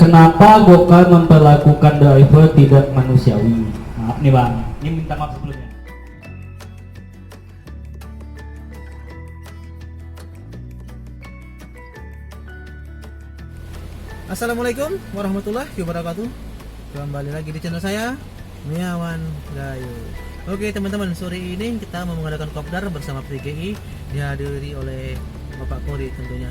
Kenapa Gokar memperlakukan driver tidak manusiawi? Maaf nih bang, ini minta maaf sebelumnya. Assalamualaikum warahmatullahi wabarakatuh. Kembali lagi di channel saya, Miawan Gayo. Oke teman-teman, sore ini kita mau mengadakan kopdar bersama PGI, dihadiri oleh Bapak Kori tentunya.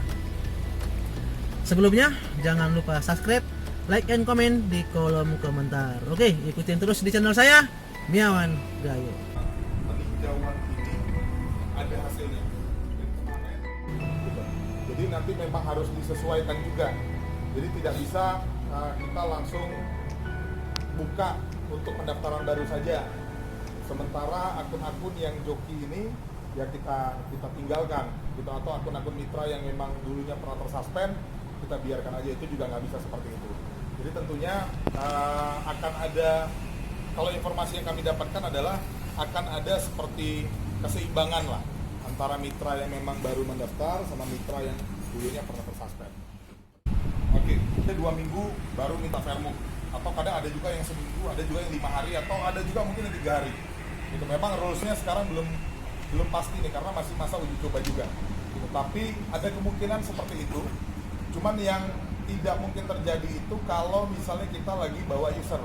Sebelumnya jangan lupa subscribe, like, and comment di kolom komentar. Oke, ikutin terus di channel saya, Miawan Gayo. Peninjauan ini ada hasilnya gitu. Jadi nanti memang harus disesuaikan juga. Jadi tidak bisa kita langsung buka untuk pendaftaran baru saja. Sementara akun-akun yang joki ini ya kita tinggalkan gitu, atau akun-akun mitra yang memang dulunya pernah tersuspend kita biarkan aja, itu juga nggak bisa seperti itu. Jadi tentunya akan ada, kalau informasi yang kami dapatkan adalah akan ada seperti keseimbangan lah antara mitra yang memang baru mendaftar sama mitra yang dulunya pernah tersuspend. Oke, kita 2 minggu baru minta vermuk, atau kadang ada juga yang seminggu, ada juga yang 5 hari, atau ada juga mungkin yang 3 hari. Gitu. Memang rulesnya sekarang belum pasti nih, karena masih masa uji coba juga. Gitu. Tapi ada kemungkinan seperti itu. Cuman yang tidak mungkin terjadi itu kalau misalnya kita lagi bawa user.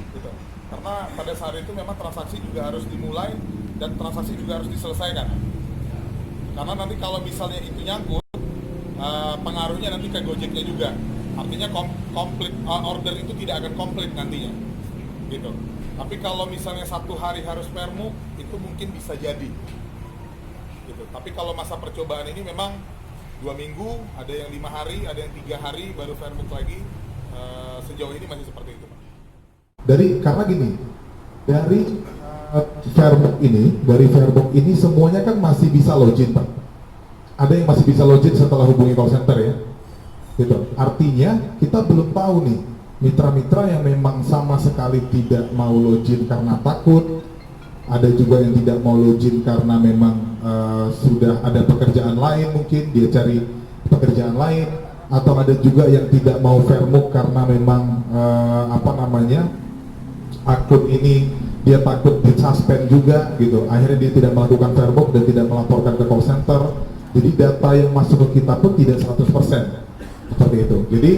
Gitu. Karena pada saat itu memang transaksi juga harus dimulai dan transaksi juga harus diselesaikan. Karena nanti kalau misalnya itu nyangkut, pengaruhnya nanti ke Gojeknya juga. Artinya komplit order itu tidak akan komplit nantinya, gitu. Tapi kalau misalnya 1 hari harus permuk, itu mungkin bisa jadi, gitu. Tapi kalau masa percobaan ini memang 2 minggu, ada yang 5 hari, ada yang 3 hari baru permuk lagi. Sejauh ini masih seperti itu, Pak. Karena gini, dari Fairbox ini semuanya kan masih bisa login, Pak. Ada yang masih bisa login setelah hubungi call center ya, gitu. Artinya kita belum tahu nih mitra-mitra yang memang sama sekali tidak mau login karena takut, ada juga yang tidak mau login karena memang sudah ada pekerjaan lain, mungkin dia cari pekerjaan lain, atau ada juga yang tidak mau vermuk karena memang akun ini dia takut disuspend juga gitu, akhirnya dia tidak melakukan vermuk dan tidak melaporkan ke call center. Jadi data yang masuk ke kita pun tidak 100% seperti itu. Jadi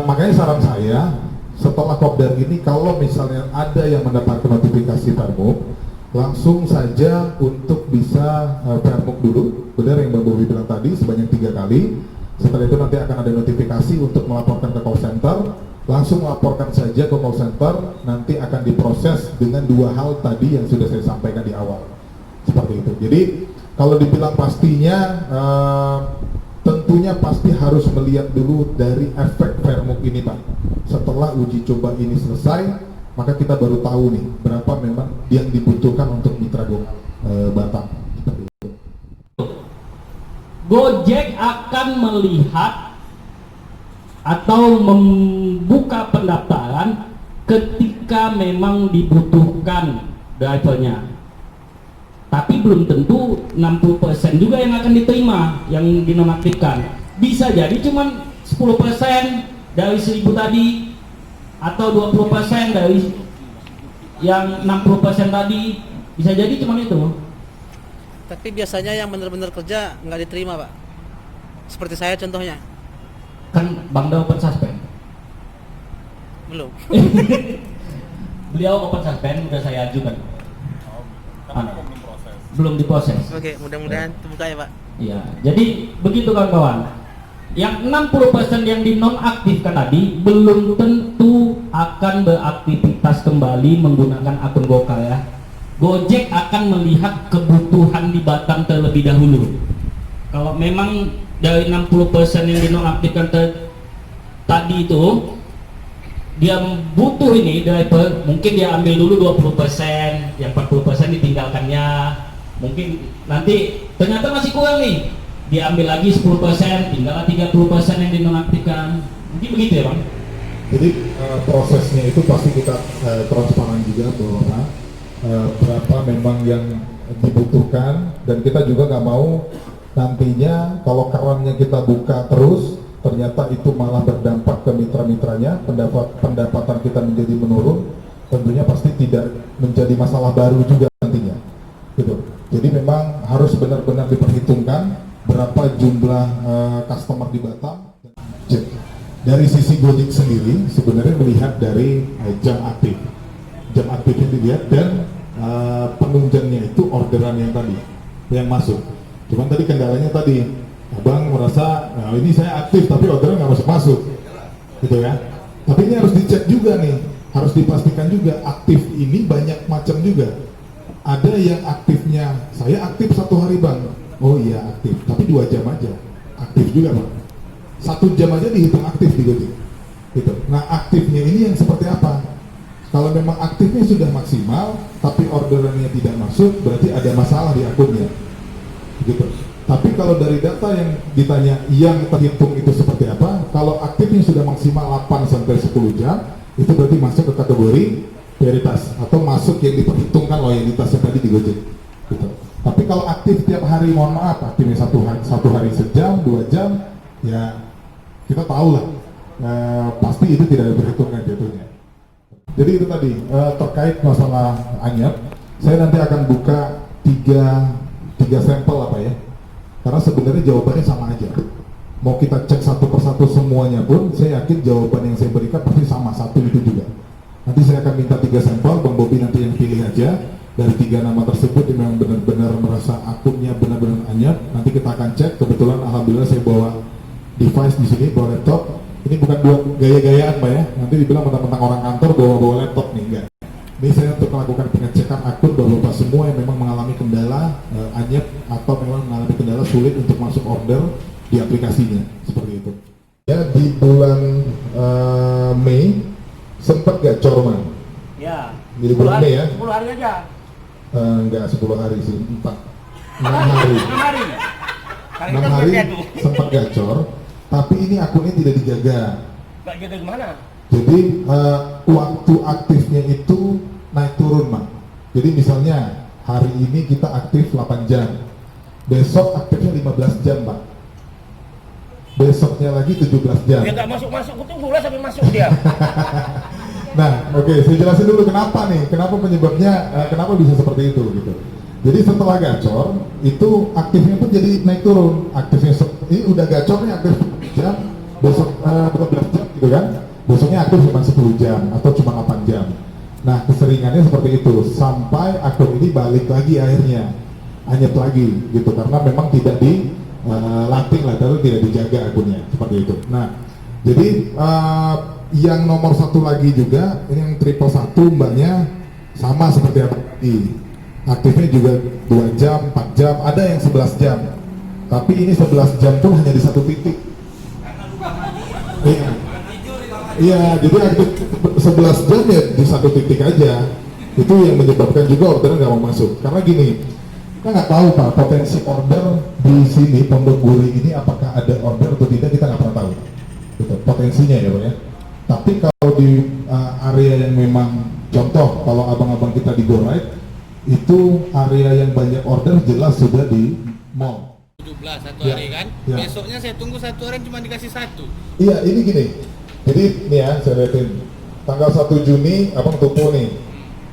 makanya saran saya setelah kopdar ini, kalau misalnya ada yang mendapatkan notifikasi vermuk, langsung saja untuk bisa vermuk dulu. Benar yang Mbak Bobi bilang tadi, sebanyak 3 kali. Setelah itu nanti akan ada notifikasi untuk melaporkan ke call center. Langsung laporkan saja ke call center, nanti akan diproses dengan 2 hal tadi yang sudah saya sampaikan di awal. Seperti itu. Jadi kalau dibilang pastinya, tentunya pasti harus melihat dulu dari efek vermuk ini, Pak. Setelah uji coba ini selesai, maka kita baru tahu nih berapa memang yang dibutuhkan untuk mitra Batam. Gojek akan melihat atau membuka pendaftaran ketika memang dibutuhkan drivernya. Tapi belum tentu 60% juga yang akan diterima, yang dinonaktifkan. Bisa jadi cuma 10% dari 1000 tadi, atau 20% dari yang 60% tadi. Bisa jadi cuma itu. Tapi biasanya yang benar-benar kerja nggak diterima, Pak. Seperti saya contohnya. Kan Bang Da open suspend. Belum. Beliau open suspend, udah saya ajukan. Karena memang belum proses. Belum diproses. Oke, mudah-mudahan terbuka ya, Pak. Iya, jadi begitu kawan-kawan. Yang 60% yang dinonaktifkan tadi belum tentu akan beraktivitas kembali menggunakan akun Gokar ya. Gojek akan melihat kebutuhan di Batam terlebih dahulu. Kalau memang dari 60% yang dinonaktifkan tadi itu dia butuh ini driver, mungkin dia ambil dulu 20%, yang 40% ditinggalkannya. Mungkin nanti ternyata masih kurang nih, dia ambil lagi 10%, tinggal 30% yang dinonaktifkan. Mungkin begitu ya Bang? Jadi prosesnya itu pasti kita transparan juga bahwa berapa memang yang dibutuhkan, dan kita juga nggak mau nantinya kalau kerannya kita buka terus ternyata itu malah berdampak ke mitra-mitranya, pendapatan kita menjadi menurun, tentunya pasti tidak menjadi masalah baru juga nantinya. Gitu. Jadi memang harus benar-benar diperhitungkan berapa jumlah customer di Batam. Dari sisi Gojek sendiri sebenarnya melihat dari jam aktifnya dilihat dan penunjangnya itu orderan yang tadi yang masuk. Cuman tadi kendalanya tadi abang merasa ini saya aktif tapi orderan nggak masuk gitu ya. Tapi ini harus dicek juga nih, harus dipastikan juga aktif ini banyak macam juga. Ada yang aktifnya saya aktif 1 hari bang, oh iya aktif, tapi 2 jam aja aktif juga bang. 1 jam aja dihitung aktif di Gojek gitu. Nah aktifnya ini yang seperti apa? Kalau memang aktifnya sudah maksimal tapi orderannya tidak masuk, berarti ada masalah di akunnya gitu. Tapi kalau dari data yang ditanya yang terhitung itu seperti apa, kalau aktifnya sudah maksimal 8-10 jam, itu berarti masuk ke kategori prioritas atau masuk yang diperhitungkan loyalitasnya tadi di Gojek gitu. Tapi kalau aktif tiap hari, mohon maaf, aktifnya satu hari sejam, 2 jam, ya kita tahu lah, pasti itu tidak diperhitungkan jatuhnya. Jadi itu tadi terkait masalah anyap, saya nanti akan buka tiga sampel apa ya, karena sebenarnya jawabannya sama aja. Mau kita cek satu persatu semuanya pun, saya yakin jawaban yang saya berikan pasti sama, satu itu juga. Nanti saya akan minta 3 sampel, Bang Bobi nanti yang pilih aja dari 3 nama tersebut yang memang benar-benar merasa akunnya benar-benar anyap. Nanti kita akan cek. Kebetulan alhamdulillah saya bawa device di sini, bawa laptop. Ini bukan buat gaya-gayaan Pak ya. Nanti dibilang mentang-mentang orang kantor bawa laptop nih, enggak. Ini saya untuk melakukan pengecekan akun Bapak semua yang memang mengalami kendala anyap atau memang mengalami kendala sulit untuk masuk order di aplikasinya, seperti itu. Ya di bulan Mei sempat gak corman? Ya. Di bulan Mei ya? 10 hari aja. Enggak 10 hari sih, 6 hari. 6 hari. 6 hari sempat gacor, tapi ini akunnya tidak dijaga. Gak jaga gimana? Jadi waktu aktifnya itu naik turun, Mak. Jadi misalnya hari ini kita aktif 8 jam, besok aktifnya 15 jam, Pak. Besoknya lagi 17 jam. Dia gak masuk-masuk, aku tunggulah sampai masuk dia. Nah, oke, saya jelasin dulu kenapa nih, kenapa penyebabnya, kenapa bisa seperti itu gitu. Jadi setelah gacor, itu aktifnya pun jadi naik turun. Aktifnya ini udah gacornya aktif 10 jam, besok 12 jam gitu kan. Besoknya aktif cuma 10 jam atau cuma 8 jam. Nah, keseringannya seperti itu sampai akun ini balik lagi akhirnya anyep lagi gitu karena memang tidak dilatih lah, terus tidak dijaga akunnya seperti itu. Nah, jadi yang nomor 1 lagi juga ini yang 111 mbaknya sama seperti apa tadi. Aktifnya juga 2 jam, 4 jam, ada yang 11 jam. Tapi ini 11 jam pun hanya di satu titik. Iya. Iya, jadi aktif 11 jam ya di satu titik aja. Itu yang menyebabkan juga orderan nggak mau masuk. Karena gini, kita nggak tahu Pak, potensi order di sini Pondok Guri ini apakah ada order atau tidak, kita nggak pernah tahu. Gitu, potensinya ya Pak ya. Tapi kalau di area yang memang, contoh kalau abang-abang kita di GoRide, itu area yang banyak order jelas sudah di mall. 17 satu Ya, hari kan, ya. besoknya saya tunggu 1 orang cuma dikasih 1. Iya, ini gini. Jadi nih ya, saya lihatin. Tanggal 1 Juni abang tupu nih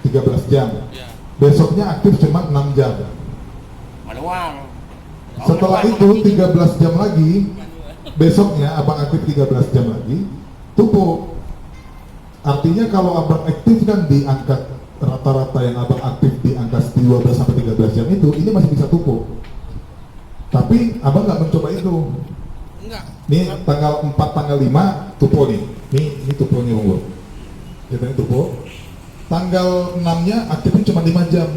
13 jam. Ya. Besoknya aktif cuma 6 jam. Ada uang. Setelah itu 13 jam lagi, besoknya abang aktif 13 jam lagi, tupu. Artinya kalau abang aktif kan di angka rata-rata yang abang aktif di angka 12 sampai 13 jam itu, ini masih bisa tupu. Tapi abang nggak mencoba itu. Enggak. Nih tanggal 4, tanggal 5 tupo nih. Ini tuponya Bang Bro. Ini tupo. Tanggal 6-nya aktifnya cuma 5 jam.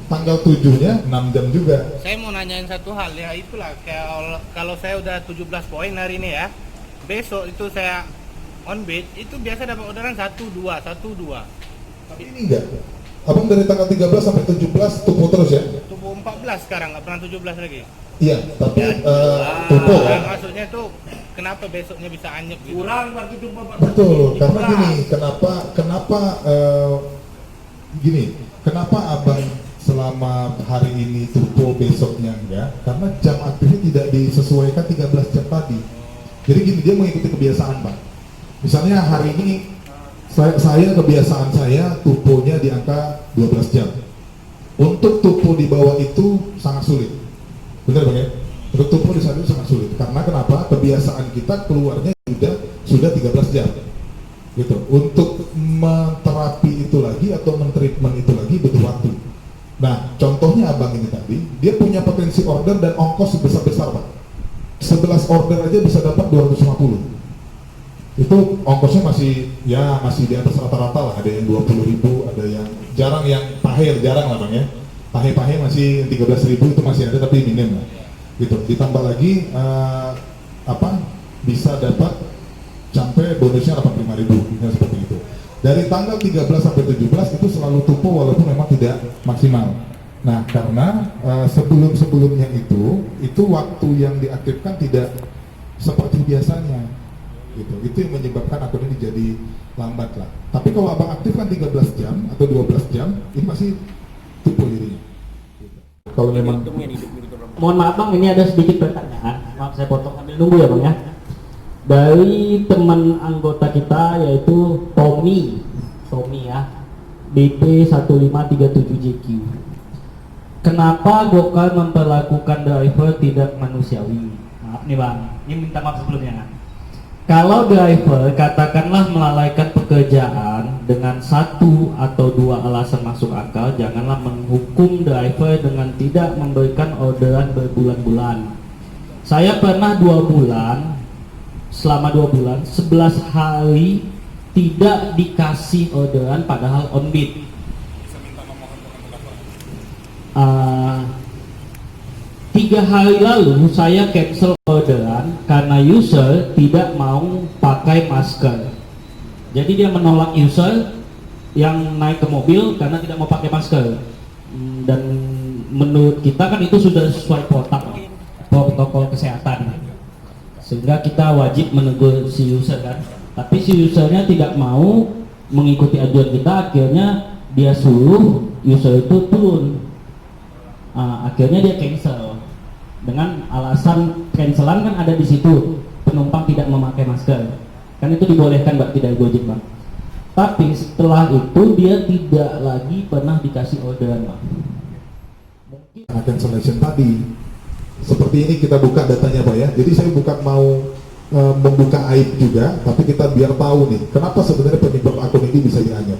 Tanggal 7-nya 6 jam juga. Saya mau nanyain satu hal ya, itulah kalau saya udah 17 poin hari ini ya, besok itu saya on bid itu biasa dapat orderan 1-2. Tapi ini enggak. Abang dari tanggal 13 sampai 17 tupo terus ya? Tubuh 14 sekarang, nggak pernah 17 lagi. Iya, tapi tupo Nah, kan? maksudnya tuh kenapa besoknya bisa anyep gitu? Kurang bagi itu Bapak. Betul, karena gini, kenapa abang selama hari ini tupo besoknya enggak? Karena jam aktifnya tidak disesuaikan 13 jam tadi. Jadi gini, dia mengikuti kebiasaan Pak. Misalnya hari ini saya kebiasaan saya tuponya di angka 12 jam. Untuk tupo di bawah itu sangat sulit. Benar Bang ya? Untuk tupo di sana itu sangat sulit. Karena kenapa? Kebiasaan kita keluarnya sudah 13 jam. Gitu. Untuk menterapi itu lagi atau mentreatment itu lagi butuh waktu. Nah, contohnya abang ini tadi, dia punya potensi order dan ongkos sebesar-besar Pak. 11 order aja bisa dapat 250. Itu ongkosnya masih di atas rata-rata lah. Ada yang 20.000, ada yang jarang, yang pahe jarang lah Bang ya. Pahe masih 13.000 itu masih ada tapi minim lah. Gitu. Ditambah lagi bisa dapat sampai bonusnya 85.000 ya, seperti itu. Dari tanggal 13 sampai 17 itu selalu tupo walaupun memang tidak maksimal. Nah, karena sebelum-sebelumnya itu waktu yang diaktifkan tidak seperti biasanya. Gitu. Itu yang menyebabkan akun ini jadi lambat lah. Tapi kalau abang aktifkan 13 jam atau 12 jam, ini masih tupo dirinya. Gitu. Kalau memang Mohon maaf Bang, ini ada sedikit pertanyaan. Maaf saya potong sambil nunggu ya Bang ya. Dari teman anggota kita yaitu Tommy ya, BP 1537JQ. Kenapa Gokar memperlakukan driver tidak manusiawi? Maaf nih Bang, ini minta maaf sebelumnya. Kalau driver katakanlah melalaikan pekerjaan dengan 1 atau 2 alasan masuk akal, janganlah menghukum driver dengan tidak memberikan orderan berbulan-bulan. Saya pernah 2 bulan, selama 2 bulan, 11 hari tidak dikasih orderan padahal on bid. 3 hari lalu saya cancel orderan karena user tidak mau pakai masker. Jadi dia menolak user yang naik ke mobil karena tidak mau pakai masker. Dan menurut kita kan itu sudah sesuai protokol kesehatan. Sehingga kita wajib menegur si user kan. Tapi si usernya tidak mau mengikuti ajuan kita, akhirnya dia suruh user itu turun. Akhirnya dia cancel dengan alasan cancelan kan ada di situ, penumpang tidak memakai masker, kan itu dibolehkan Mbak, tidak Gojek Mbak. Tapi setelah itu dia tidak lagi pernah dikasih orderan Mbak. Mungkin cancellation tadi seperti ini kita buka datanya Pak ya. Jadi saya bukan mau membuka aib juga, tapi kita biar tahu nih kenapa sebenarnya penyebab akun ini bisa dianyap.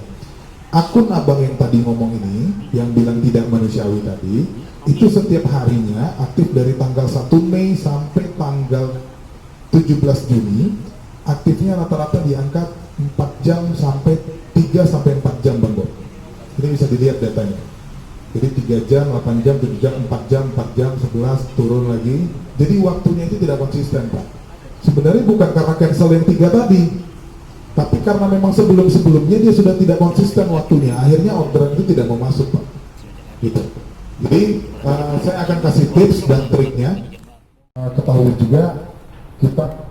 Akun abang yang tadi ngomong ini, yang bilang tidak manusiawi tadi, itu setiap harinya aktif dari tanggal 1 Mei sampai tanggal 17 Juni, aktifnya rata-rata di angka 4 jam sampai 3 sampai 4 jam Bang Bob. Ini bisa dilihat datanya. Jadi 3 jam, 8 jam, 7 jam, 4 jam, 4 jam, 11, turun lagi. Jadi waktunya itu tidak konsisten Pak. Sebenarnya bukan karena cancel yang 3 tadi, tapi karena memang sebelum-sebelumnya dia sudah tidak konsisten waktunya, akhirnya orderan itu tidak mau masuk Pak. Gitu. Jadi saya akan kasih tips dan triknya. Ketahui juga kita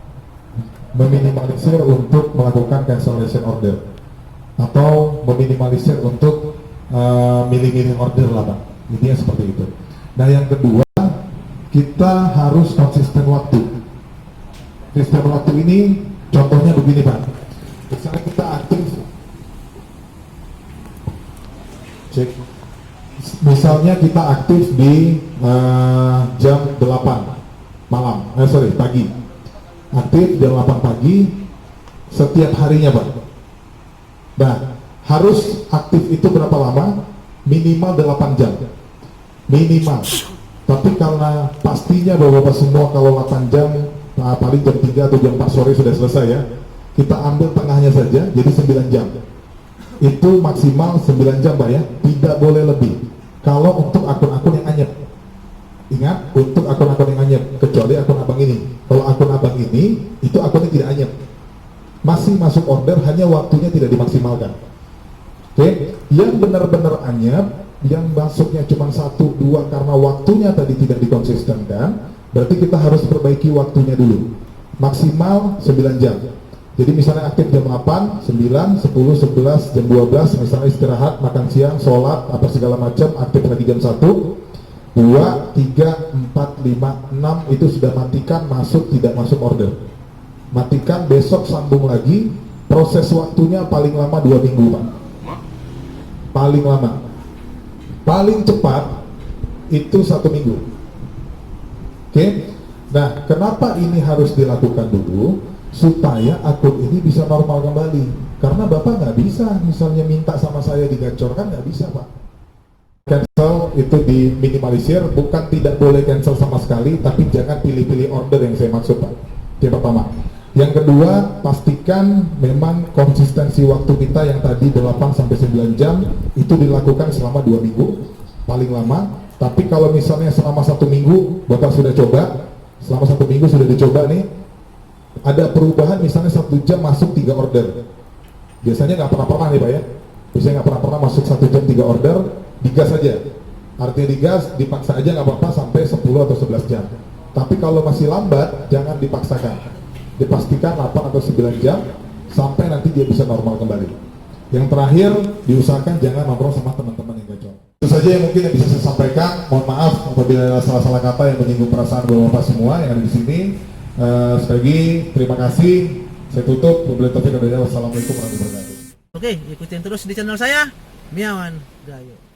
meminimalisir untuk melakukan cancellation order atau meminimalisir untuk milih-milih order lah Pak. Intinya seperti itu. Nah yang kedua, kita harus konsisten waktu. Konsisten waktu ini contohnya begini Pak. Misalnya kita aktif, cek. Misalnya kita aktif di jam 8 malam, pagi. Aktif jam 8 pagi setiap harinya Pak. Nah, harus aktif itu berapa lama? Minimal 8 jam. Minimal. Tapi karena pastinya Bapak-bapak semua kalau 8 jam, paling jam 3 atau jam 4 sore sudah selesai ya. Kita ambil tengahnya saja, jadi 9 jam. Itu maksimal 9 jam Pak ya, tidak boleh lebih. Kalau untuk akun-akun yang anyep, ingat, untuk akun-akun yang anyep, kecuali akun abang ini. Kalau akun abang ini, itu akunnya tidak anyep, masih masuk order, hanya waktunya tidak dimaksimalkan. Oke, yang benar-benar anyep, yang masuknya cuma 1-2 karena waktunya tadi tidak dikonsistenkan, berarti kita harus perbaiki waktunya dulu. Maksimal 9 jam. Jadi misalnya aktif jam 8, 9, 10, 11, jam 12, misalnya istirahat, makan siang, sholat, apa segala macam, aktif lagi jam 1, 2, 3, 4, 5, 6, itu sudah matikan, masuk, tidak masuk order. matikan, besok sambung lagi. Proses waktunya paling lama 2 minggu Pak, paling lama. Paling cepat itu 1 minggu. Oke. Nah, kenapa ini harus dilakukan dulu? Supaya akun ini bisa normal kembali. Karena Bapak nggak bisa misalnya minta sama saya digacorkan, nggak bisa Pak. Cancel itu diminimalisir, bukan tidak boleh cancel sama sekali, tapi jangan pilih-pilih order yang saya maksud Pak. Yang pertama. Yang kedua, pastikan memang konsistensi waktu kita yang tadi 8-9 jam itu dilakukan selama 2 minggu paling lama. Tapi kalau misalnya selama 1 minggu Bapak sudah coba, selama 1 minggu sudah dicoba nih, ada perubahan misalnya 1 jam masuk 3 order. Biasanya nggak pernah nih Pak ya, biasanya nggak pernah masuk 1 jam 3 order, digas aja. Artinya digas, dipaksa aja nggak apa-apa sampai 10 atau 11 jam. Tapi kalau masih lambat, jangan dipaksakan. Dipastikan 8 atau 9 jam sampai nanti dia bisa normal kembali. Yang terakhir, diusahakan jangan nongkrong sama teman-teman yang gacor. Itu saja yang mungkin yang bisa saya sampaikan. Mohon maaf apabila ada salah-salah kata yang menyinggung perasaan Bapak semua yang ada di sini. Sekali lagi terima kasih. Saya tutup. Wassalamualaikum warahmatullahi wabarakatuh. Oke, ikutin terus di channel saya, Miawan Gayo.